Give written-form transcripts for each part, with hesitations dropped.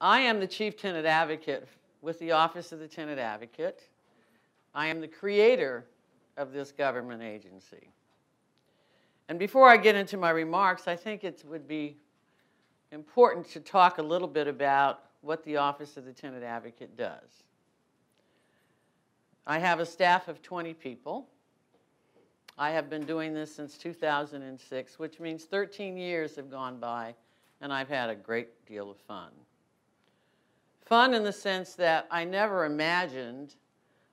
I am the Chief Tenant Advocate with the Office of the Tenant Advocate. I am the creator of this government agency. And before I get into my remarks, I think it would be important to talk a little bit about what the Office of the Tenant Advocate does. I have a staff of 20 people. I have been doing this since 2006, which means 13 years have gone by, and I've had a great deal of fun. Fun in the sense that I never imagined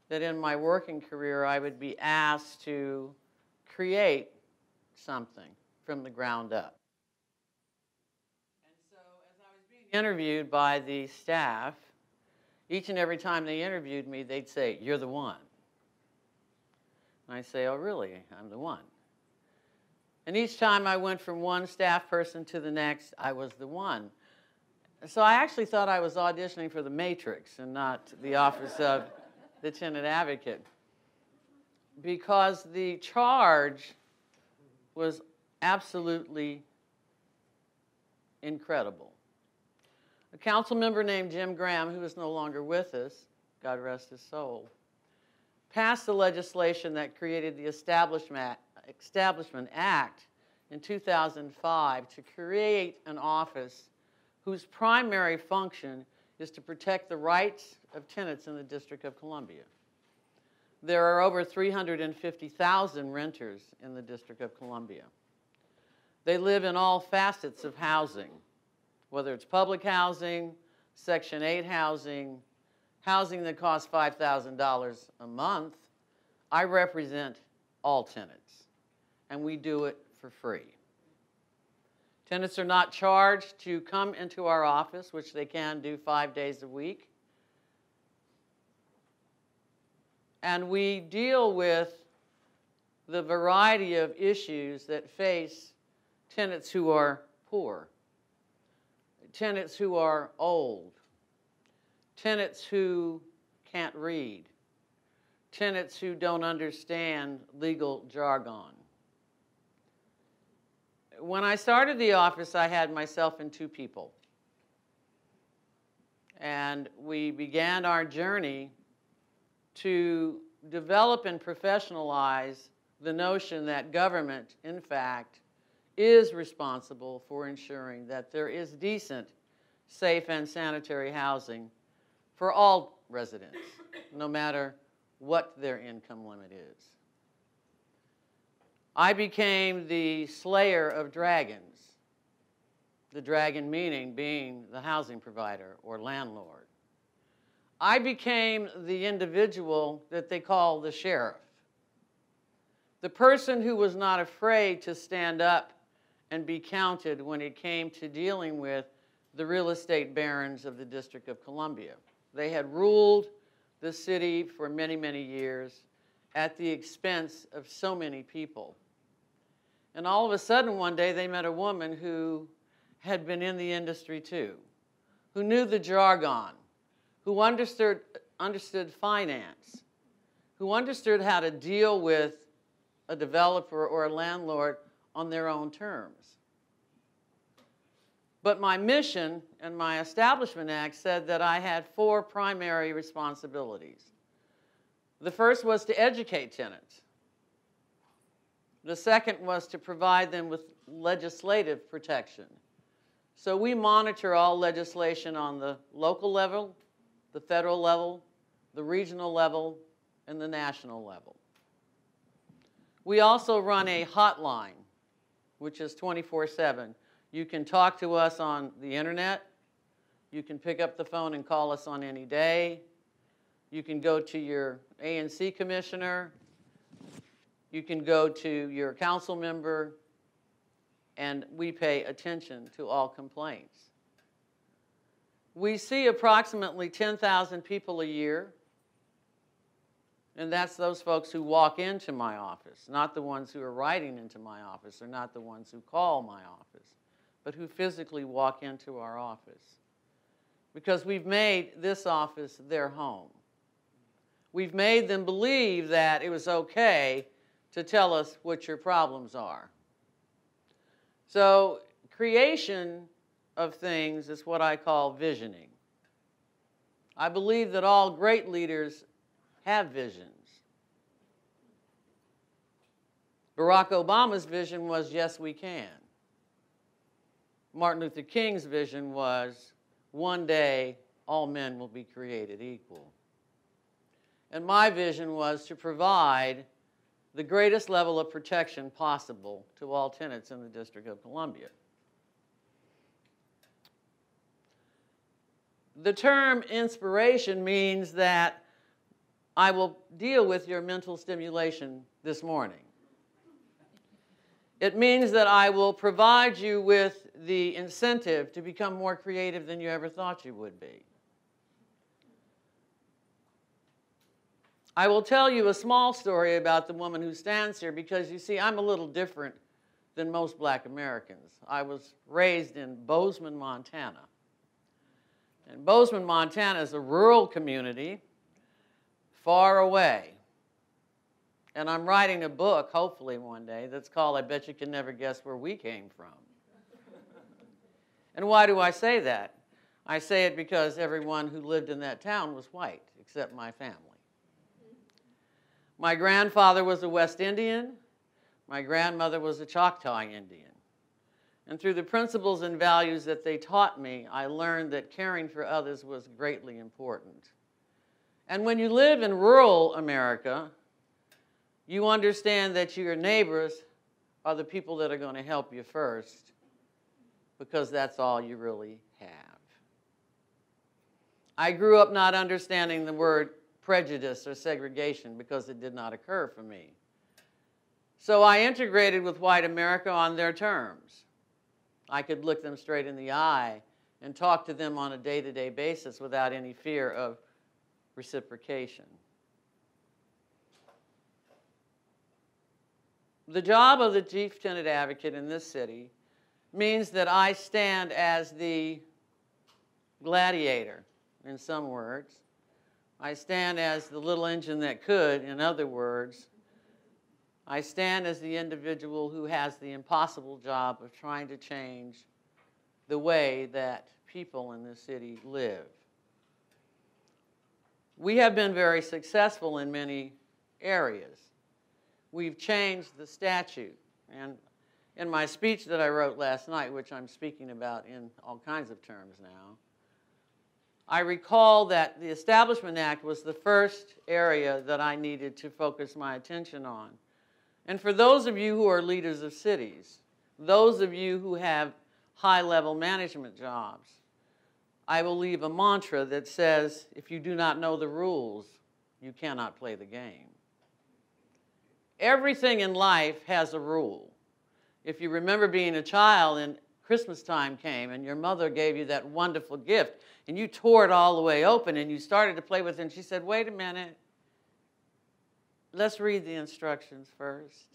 that in my working career I would be asked to create something from the ground up. And so as I was being interviewed by the staff, each and every time they interviewed me, they'd say, "You're the one." And I say, "Oh, really? I'm the one." And each time I went from one staff person to the next, I was the one. So I actually thought I was auditioning for the Matrix and not the Office of the Tenant Advocate, because the charge was absolutely incredible. A council member named Jim Graham, who is no longer with us, God rest his soul, passed the legislation that created the Establishment Act in 2005 to create an office whose primary function is to protect the rights of tenants in the District of Columbia. There are over 350,000 renters in the District of Columbia. They live in all facets of housing, whether it's public housing, Section 8 housing, housing that costs $5,000 a month. I represent all tenants, and we do it for free. Tenants are not charged to come into our office, which they can do 5 days a week. And we deal with the variety of issues that face tenants who are poor, tenants who are old, tenants who can't read, tenants who don't understand legal jargon. When I started the office, I had myself and 2 people. And we began our journey to develop and professionalize the notion that government, in fact, is responsible for ensuring that there is decent, safe, and sanitary housing for all residents, no matter what their income limit is. I became the slayer of dragons, the dragon meaning being the housing provider or landlord. I became the individual that they call the sheriff, the person who was not afraid to stand up and be counted when it came to dealing with the real estate barons of the District of Columbia. They had ruled the city for many, many years at the expense of so many people. And all of a sudden one day they met a woman who had been in the industry too, who knew the jargon, who understood finance, who understood how to deal with a developer or a landlord on their own terms. But my mission and my Establishment Act said that I had 4 primary responsibilities. The first was to educate tenants. The second was to provide them with legislative protection. So we monitor all legislation on the local level, the federal level, the regional level, and the national level. We also run a hotline, which is 24/7. You can talk to us on the internet. You can pick up the phone and call us on any day. You can go to your ANC commissioner. You can go to your council member, and we pay attention to all complaints. We see approximately 10,000 people a year, and that's those folks who walk into my office, not the ones who are writing into my office, or not the ones who call my office, but who physically walk into our office. Because we've made this office their home. We've made them believe that it was okay to tell us what your problems are. So creation of things is what I call visioning. I believe that all great leaders have visions. Barack Obama's vision was, yes, we can. Martin Luther King's vision was, one day all men will be created equal. And my vision was to provide the greatest level of protection possible to all tenants in the District of Columbia. The term inspiration means that I will deal with your mental stimulation this morning. It means that I will provide you with the incentive to become more creative than you ever thought you would be. I will tell you a small story about the woman who stands here because, you see, I'm a little different than most black Americans. I was raised in Bozeman, Montana. And Bozeman, Montana is a rural community far away. And I'm writing a book, hopefully one day, that's called I Bet You Can Never Guess Where We Came From. And why do I say that? I say it because everyone who lived in that town was white, except my family. My grandfather was a West Indian. My grandmother was a Choctaw Indian. And through the principles and values that they taught me, I learned that caring for others was greatly important. And when you live in rural America, you understand that your neighbors are the people that are going to help you first, because that's all you really have. I grew up not understanding the word prejudice or segregation because it did not occur for me. So I integrated with white America on their terms. I could look them straight in the eye and talk to them on a day-to-day basis without any fear of reciprocation. The job of the Chief Tenant Advocate in this city means that I stand as the gladiator, in some words. I stand as the little engine that could, in other words. I stand as the individual who has the impossible job of trying to change the way that people in this city live. We have been very successful in many areas. We've changed the statute. And in my speech that I wrote last night, which I'm speaking about in all kinds of terms now, I recall that the Establishment Act was the first area that I needed to focus my attention on. And for those of you who are leaders of cities, those of you who have high-level management jobs, I will leave a mantra that says, if you do not know the rules, you cannot play the game. Everything in life has a rule. If you remember being a child and Christmas time came and your mother gave you that wonderful gift and you tore it all the way open and you started to play with it and she said, wait a minute, let's read the instructions first.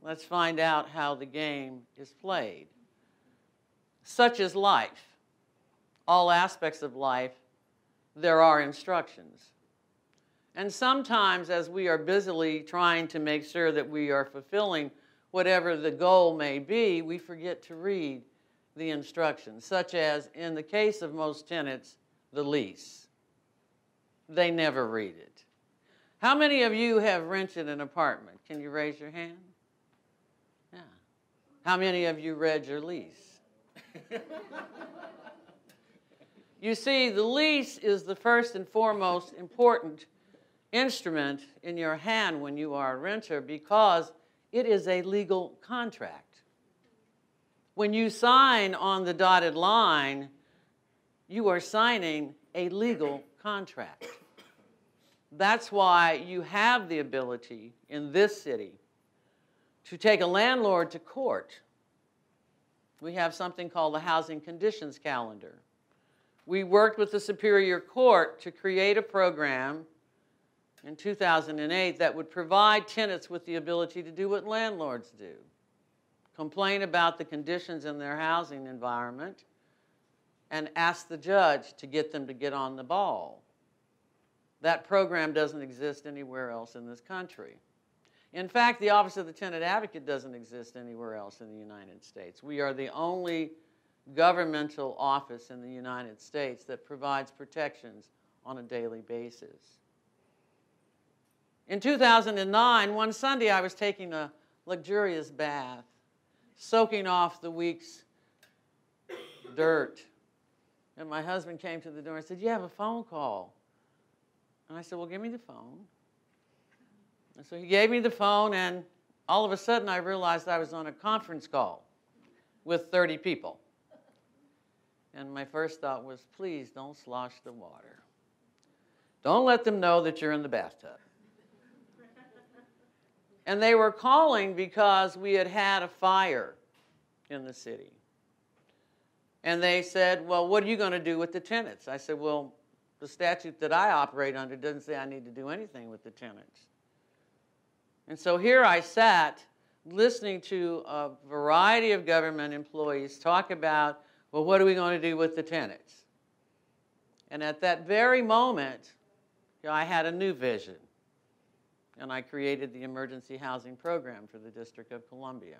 Let's find out how the game is played. Such is life. All aspects of life, there are instructions. And sometimes as we are busily trying to make sure that we are fulfilling whatever the goal may be, we forget to read the instructions, such as in the case of most tenants, the lease. They never read it. How many of you have rented an apartment? Can you raise your hand? Yeah. How many of you read your lease? You see, the lease is the first and foremost important instrument in your hand when you are a renter because it is a legal contract. When you sign on the dotted line, you are signing a legal contract. That's why you have the ability in this city to take a landlord to court. We have something called the Housing Conditions Calendar. We worked with the Superior Court to create a program in 2008 that would provide tenants with the ability to do what landlords do. Complain about the conditions in their housing environment and ask the judge to get them to get on the ball. That program doesn't exist anywhere else in this country. In fact, the Office of the Tenant Advocate doesn't exist anywhere else in the United States. We are the only governmental office in the United States that provides protections on a daily basis. In 2009, one Sunday, I was taking a luxurious bath, soaking off the week's dirt. And my husband came to the door and said, "You have a phone call." And I said, "Well, give me the phone." And so he gave me the phone, and all of a sudden I realized I was on a conference call with 30 people. And my first thought was, please don't slosh the water. Don't let them know that you're in the bathtub. And they were calling because we had had a fire in the city. And they said, "Well, what are you going to do with the tenants?" I said, "Well, the statute that I operate under doesn't say I need to do anything with the tenants." And so here I sat listening to a variety of government employees talk about, well, what are we going to do with the tenants? And at that very moment, I had a new vision. And I created the emergency housing program for the District of Columbia.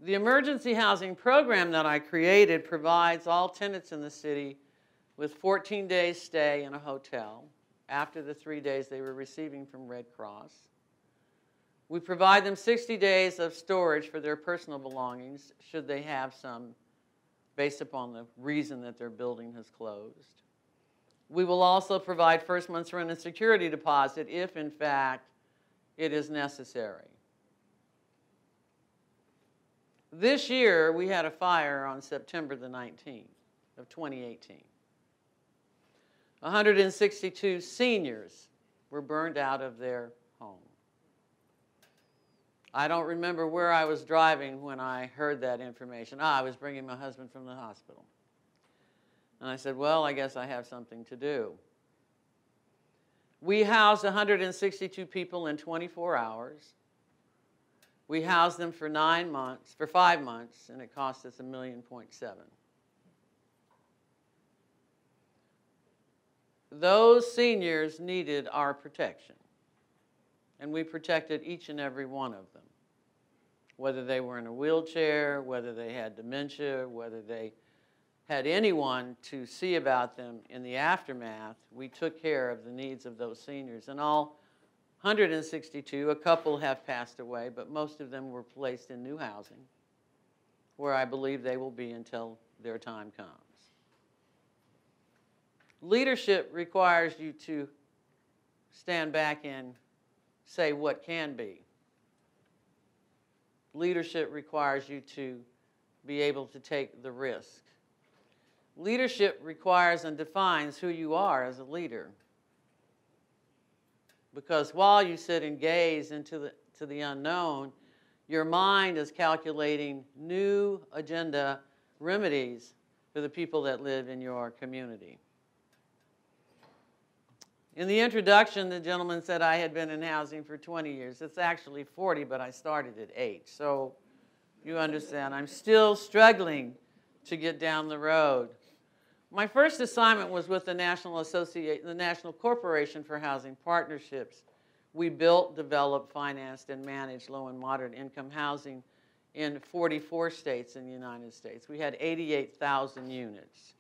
The emergency housing program that I created provides all tenants in the city with 14 days stay in a hotel after the 3 days they were receiving from Red Cross. We provide them 60 days of storage for their personal belongings, should they have some, based upon the reason that their building has closed. We will also provide first month's rent and security deposit if, in fact, it is necessary. This year, we had a fire on September the 19th of 2018. 162 seniors were burned out of their home. I don't remember where I was driving when I heard that information. I was bringing my husband from the hospital. And I said, well, I guess I have something to do. We housed 162 people in 24 hours. We housed them for 5 months, and it cost us $1.7 million. Those seniors needed our protection, and we protected each and every one of them, whether they were in a wheelchair, whether they had dementia, whether they had anyone to see about them in the aftermath. We took care of the needs of those seniors. And all 162, a couple have passed away, but most of them were placed in new housing, where I believe they will be until their time comes. Leadership requires you to stand back and say what can be. Leadership requires you to be able to take the risk. Leadership requires and defines who you are as a leader. Because while you sit and gaze into the unknown, your mind is calculating new agenda remedies for the people that live in your community. In the introduction, the gentleman said I had been in housing for 20 years. It's actually 40, but I started at 8. So you understand, I'm still struggling to get down the road. My first assignment was with the National Corporation for Housing Partnerships. We built, developed, financed, and managed low and moderate income housing in 44 states in the United States. We had 88,000 units.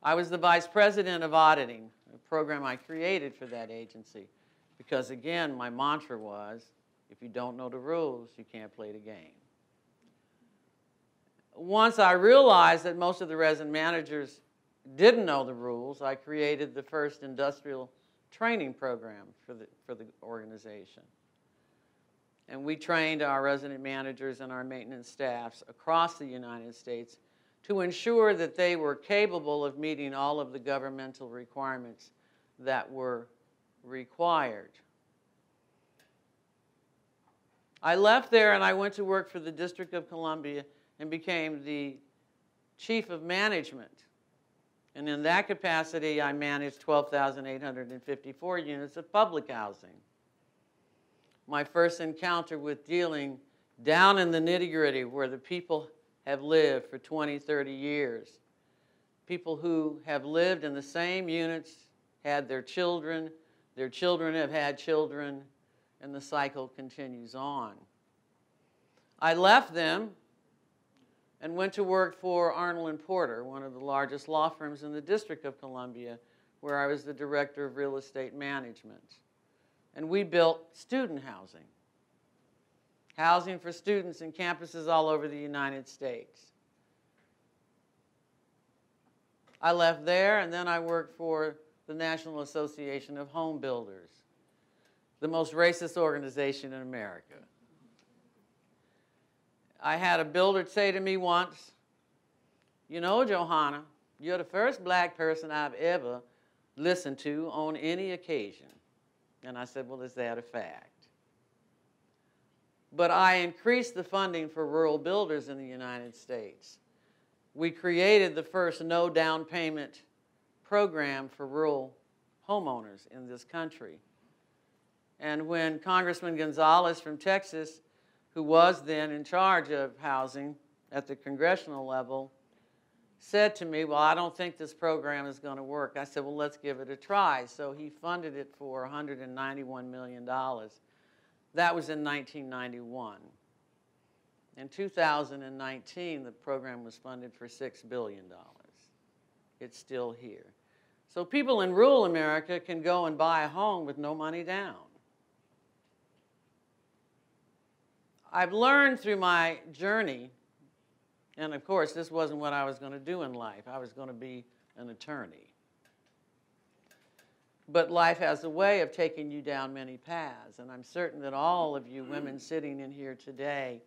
I was the vice president of auditing, a program I created for that agency, because again, my mantra was, if you don't know the rules, you can't play the game. Once I realized that most of the resident managers didn't know the rules, I created the first industrial training program for the organization. And we trained our resident managers and our maintenance staffs across the United States to ensure that they were capable of meeting all of the governmental requirements that were required. I left there and I went to work for the District of Columbia and became the chief of management. And in that capacity, I managed 12,854 units of public housing. My first encounter with dealing down in the nitty-gritty where the people have lived for 20, 30 years. People who have lived in the same units, had their children have had children, and the cycle continues on. I left them and went to work for Arnold & Porter, one of the largest law firms in the District of Columbia, where I was the director of real estate management. And we built student housing, housing for students in campuses all over the United States. I left there, and then I worked for the National Association of Home Builders, the most racist organization in America. I had a builder say to me once, "You know, Johanna, you're the first black person I've ever listened to on any occasion." And I said, "Well, is that a fact?" But I increased the funding for rural builders in the United States. We created the first no down payment program for rural homeowners in this country. And when Congressman Gonzalez from Texas, who was then in charge of housing at the congressional level, said to me, "Well, I don't think this program is going to work," I said, "Well, let's give it a try." So he funded it for $191 million. That was in 1991. In 2019, the program was funded for $6 billion. It's still here. So people in rural America can go and buy a home with no money down. I've learned through my journey, and of course, this wasn't what I was going to do in life. I was going to be an attorney. But life has a way of taking you down many paths, and I'm certain that all of you women sitting in here today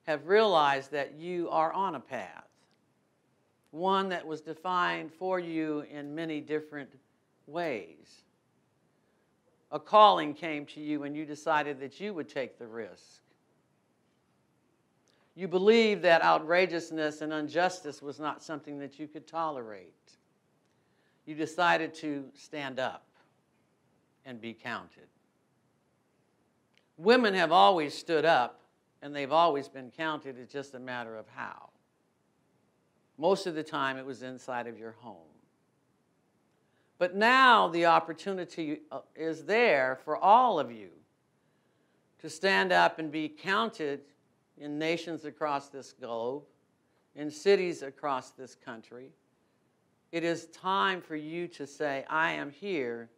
have realized that you are on a path, one that was defined for you in many different ways. A calling came to you and you decided that you would take the risk. You believed that outrageousness and injustice was not something that you could tolerate. You decided to stand up and be counted. Women have always stood up, and they've always been counted. It's just a matter of how. Most of the time, it was inside of your home. But now the opportunity is there for all of you to stand up and be counted in nations across this globe, in cities across this country. It is time for you to say, "I am here,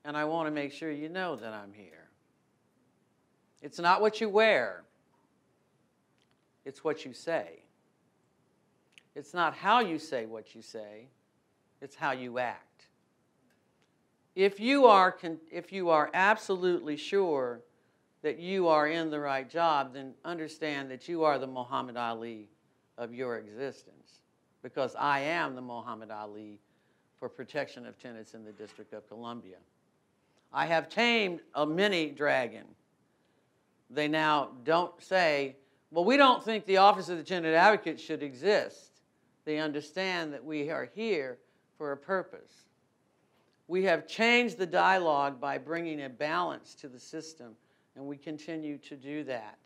and I want to make sure you know that I'm here." It's not what you wear. It's what you say. It's not how you say what you say. It's how you act. If you are absolutely sure that you are in the right job, then understand that you are the Muhammad Ali of your existence, because I am the Muhammad Ali for protection of tenants in the District of Columbia. I have tamed a mini dragon. They now don't say, "Well, we don't think the Office of the Tenant Advocate should exist." They understand that we are here for a purpose. We have changed the dialogue by bringing a balance to the system, and we continue to do that.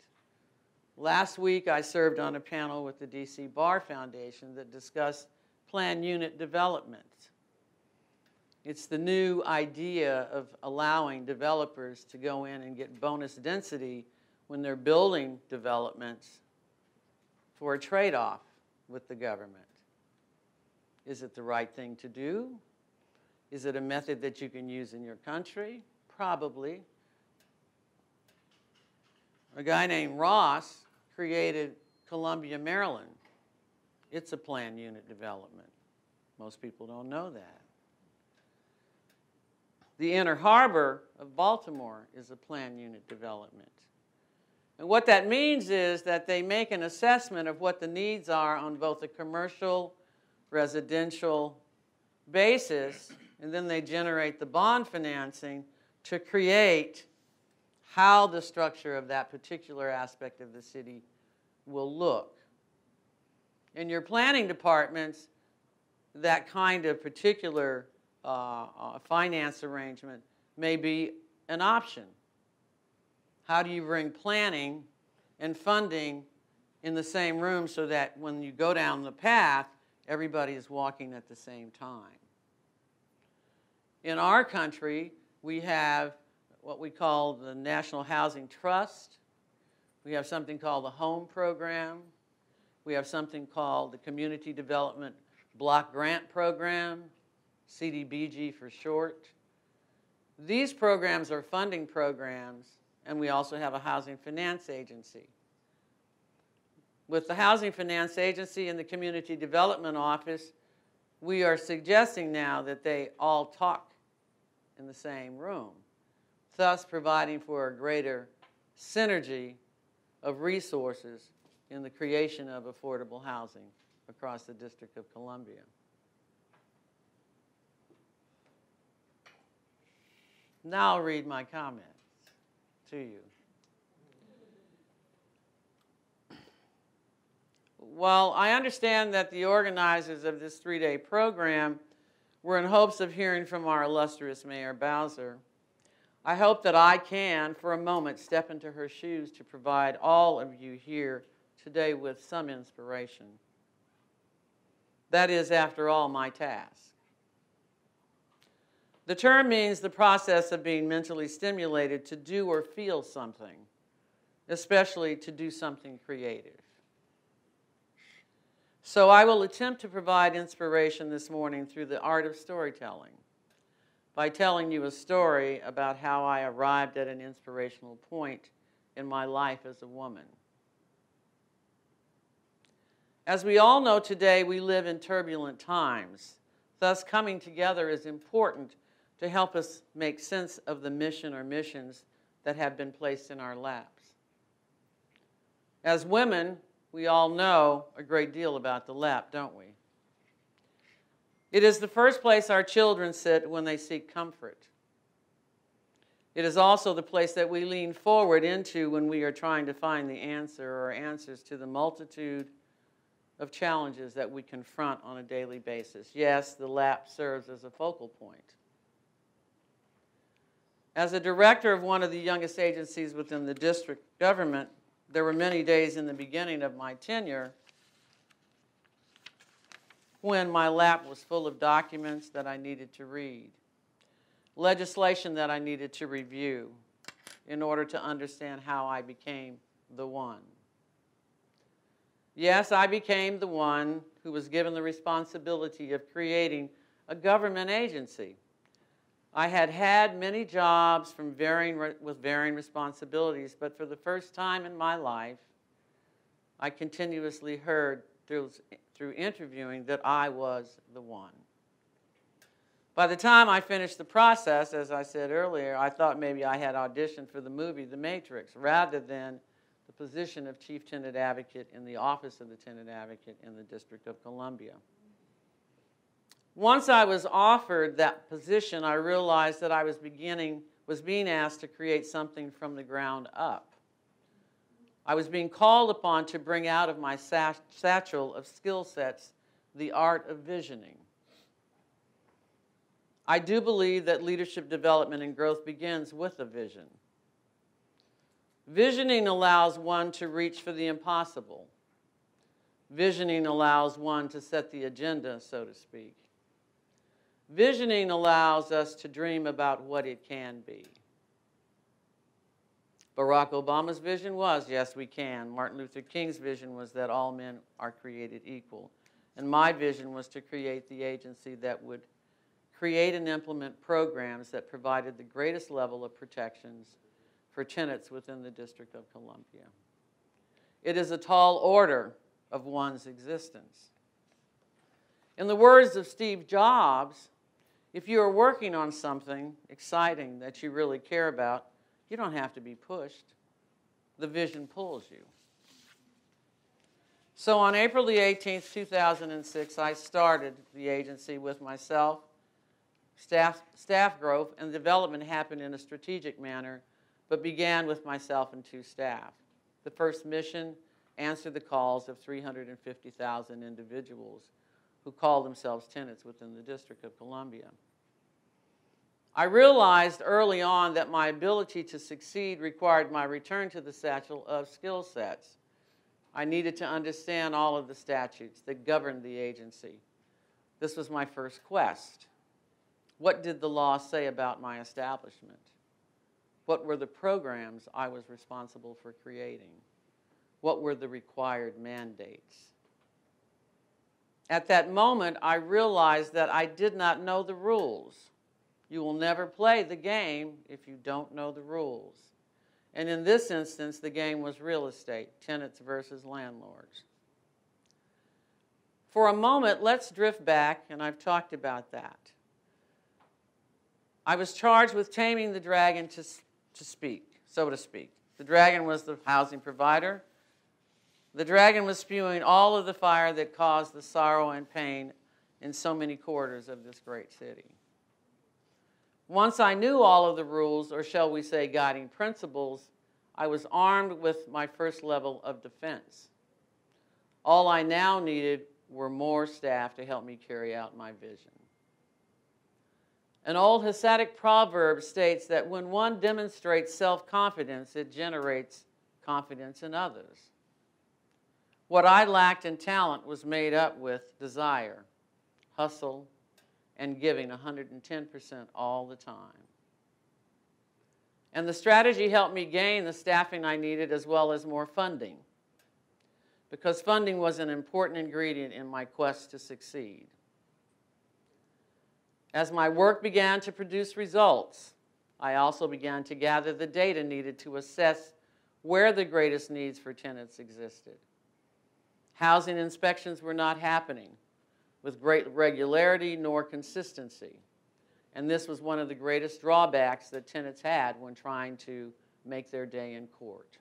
Last week, I served on a panel with the DC Bar Foundation that discussed planned unit development. It's the new idea of allowing developers to go in and get bonus density when they're building developments for a trade-off with the government. Is it the right thing to do? Is it a method that you can use in your country? Probably. A guy named Ross created Columbia, Maryland. It's a planned unit development. Most people don't know that. The Inner Harbor of Baltimore is a planned unit development. And what that means is that they make an assessment of what the needs are on both a commercial, residential basis, and then they generate the bond financing to create how the structure of that particular aspect of the city will look. In your planning departments, that kind of particular finance arrangement may be an option. How do you bring planning and funding in the same room so that when you go down the path, everybody is walking at the same time? In our country, we have what we call the National Housing Trust. We have something called the Home Program. We have something called the Community Development Block Grant Program, CDBG for short. These programs are funding programs, and we also have a housing finance agency. With the Housing Finance Agency and the Community Development Office, we are suggesting now that they all talk in the same room, thus providing for a greater synergy of resources in the creation of affordable housing across the District of Columbia. Now I'll read my comments to you. While I understand that the organizers of this three-day program were in hopes of hearing from our illustrious Mayor Bowser, I hope that I can, for a moment, step into her shoes to provide all of you here today with some inspiration. That is, after all, my task. The term means the process of being mentally stimulated to do or feel something, especially to do something creative. So I will attempt to provide inspiration this morning through the art of storytelling by telling you a story about how I arrived at an inspirational point in my life as a woman. As we all know today, we live in turbulent times. Thus, coming together is important to help us make sense of the mission or missions that have been placed in our laps. As women, we all know a great deal about the lap, don't we? It is the first place our children sit when they seek comfort. It is also the place that we lean forward into when we are trying to find the answer or answers to the multitude of challenges that we confront on a daily basis. Yes, the lap serves as a focal point. As a director of one of the youngest agencies within the district government, there were many days in the beginning of my tenure when my lap was full of documents that I needed to read, legislation that I needed to review in order to understand how I became the one. Yes, I became the one who was given the responsibility of creating a government agency. I had had many jobs with varying responsibilities, but for the first time in my life, I continuously heard through interviewing that I was the one. By the time I finished the process, as I said earlier, I thought maybe I had auditioned for the movie The Matrix rather than the position of Chief Tenant Advocate in the Office of the Tenant Advocate in the District of Columbia. Once I was offered that position, I realized that I was being asked to create something from the ground up. I was being called upon to bring out of my satchel of skill sets the art of visioning. I do believe that leadership development and growth begins with a vision. Visioning allows one to reach for the impossible. Visioning allows one to set the agenda, so to speak. Visioning allows us to dream about what it can be. Barack Obama's vision was, yes, we can. Martin Luther King's vision was that all men are created equal. And my vision was to create the agency that would create and implement programs that provided the greatest level of protections for tenants within the District of Columbia. It is a tall order of one's existence. In the words of Steve Jobs, if you are working on something exciting that you really care about, you don't have to be pushed. The vision pulls you. So on April the 18th, 2006, I started the agency with myself. Staff growth and development happened in a strategic manner, but began with myself and 2 staff. The first mission, answer the calls of 350,000 individuals who call themselves tenants within the District of Columbia. I realized early on that my ability to succeed required my return to the satchel of skill sets. I needed to understand all of the statutes that governed the agency. This was my first quest. What did the law say about my establishment? What were the programs I was responsible for creating? What were the required mandates? At that moment, I realized that I did not know the rules. You will never play the game if you don't know the rules. And in this instance, the game was real estate, tenants versus landlords. For a moment, let's drift back, and I've talked about that. I was charged with taming the dragon so to speak. The dragon was the housing provider. The dragon was spewing all of the fire that caused the sorrow and pain in so many quarters of this great city. Once I knew all of the rules, or shall we say guiding principles, I was armed with my first level of defense. All I now needed were more staff to help me carry out my vision. An old Hasidic proverb states that when one demonstrates self-confidence, it generates confidence in others. What I lacked in talent was made up with desire, hustle, and giving 110% all the time. And the strategy helped me gain the staffing I needed as well as more funding, because funding was an important ingredient in my quest to succeed. As my work began to produce results, I also began to gather the data needed to assess where the greatest needs for tenants existed. Housing inspections were not happening with great regularity nor consistency, and this was one of the greatest drawbacks that tenants had when trying to make their day in court.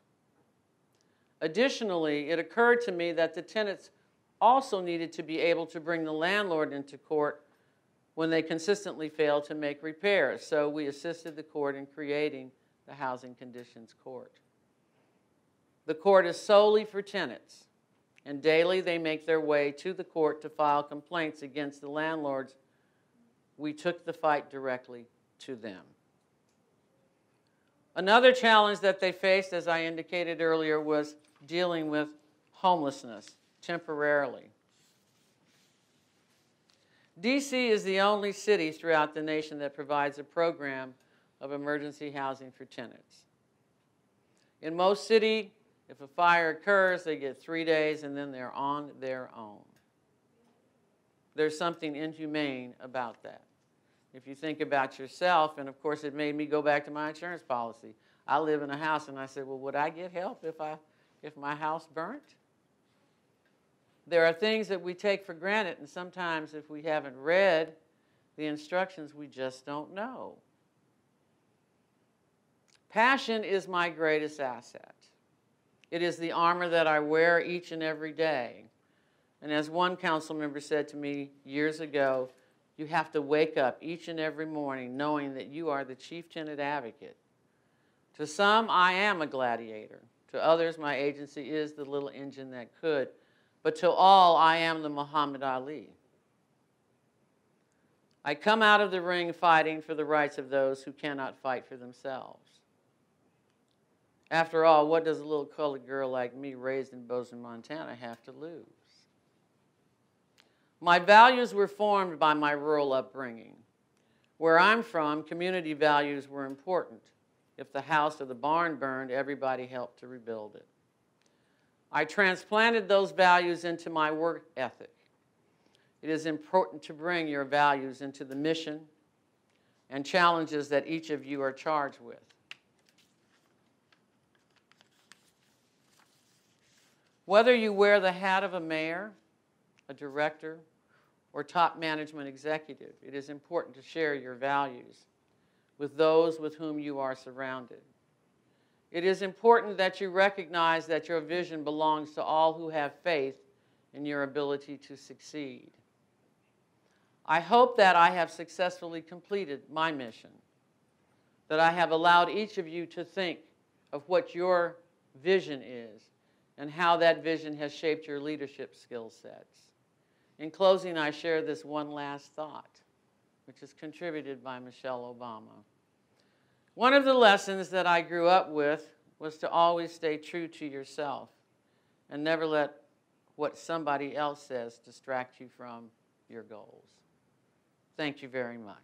Additionally, it occurred to me that the tenants also needed to be able to bring the landlord into court when they consistently failed to make repairs, so we assisted the court in creating the Housing Conditions Court. The court is solely for tenants, and daily they make their way to the court to file complaints against the landlords. We took the fight directly to them. Another challenge that they faced, as I indicated earlier, was dealing with homelessness temporarily. DC is the only city throughout the nation that provides a program of emergency housing for tenants. In most cities, if a fire occurs, they get 3 days and then they're on their own. There's something inhumane about that. If you think about yourself, and of course it made me go back to my insurance policy. I live in a house and I said, well, would I get help if my house burnt? There are things that we take for granted, and sometimes if we haven't read the instructions, we just don't know. Passion is my greatest asset. It is the armor that I wear each and every day. And as one council member said to me years ago, you have to wake up each and every morning knowing that you are the chief tenant advocate. To some, I am a gladiator. To others, my agency is the little engine that could. But to all, I am the Muhammad Ali. I come out of the ring fighting for the rights of those who cannot fight for themselves. After all, what does a little colored girl like me raised in Bozeman, Montana have to lose? My values were formed by my rural upbringing. Where I'm from, community values were important. If the house or the barn burned, everybody helped to rebuild it. I transplanted those values into my work ethic. It is important to bring your values into the mission and challenges that each of you are charged with. Whether you wear the hat of a mayor, a director, or top management executive, it is important to share your values with those with whom you are surrounded. It is important that you recognize that your vision belongs to all who have faith in your ability to succeed. I hope that I have successfully completed my mission, that I have allowed each of you to think of what your vision is and how that vision has shaped your leadership skill sets. In closing, I share this one last thought, which is contributed by Michelle Obama. One of the lessons that I grew up with was to always stay true to yourself and never let what somebody else says distract you from your goals. Thank you very much.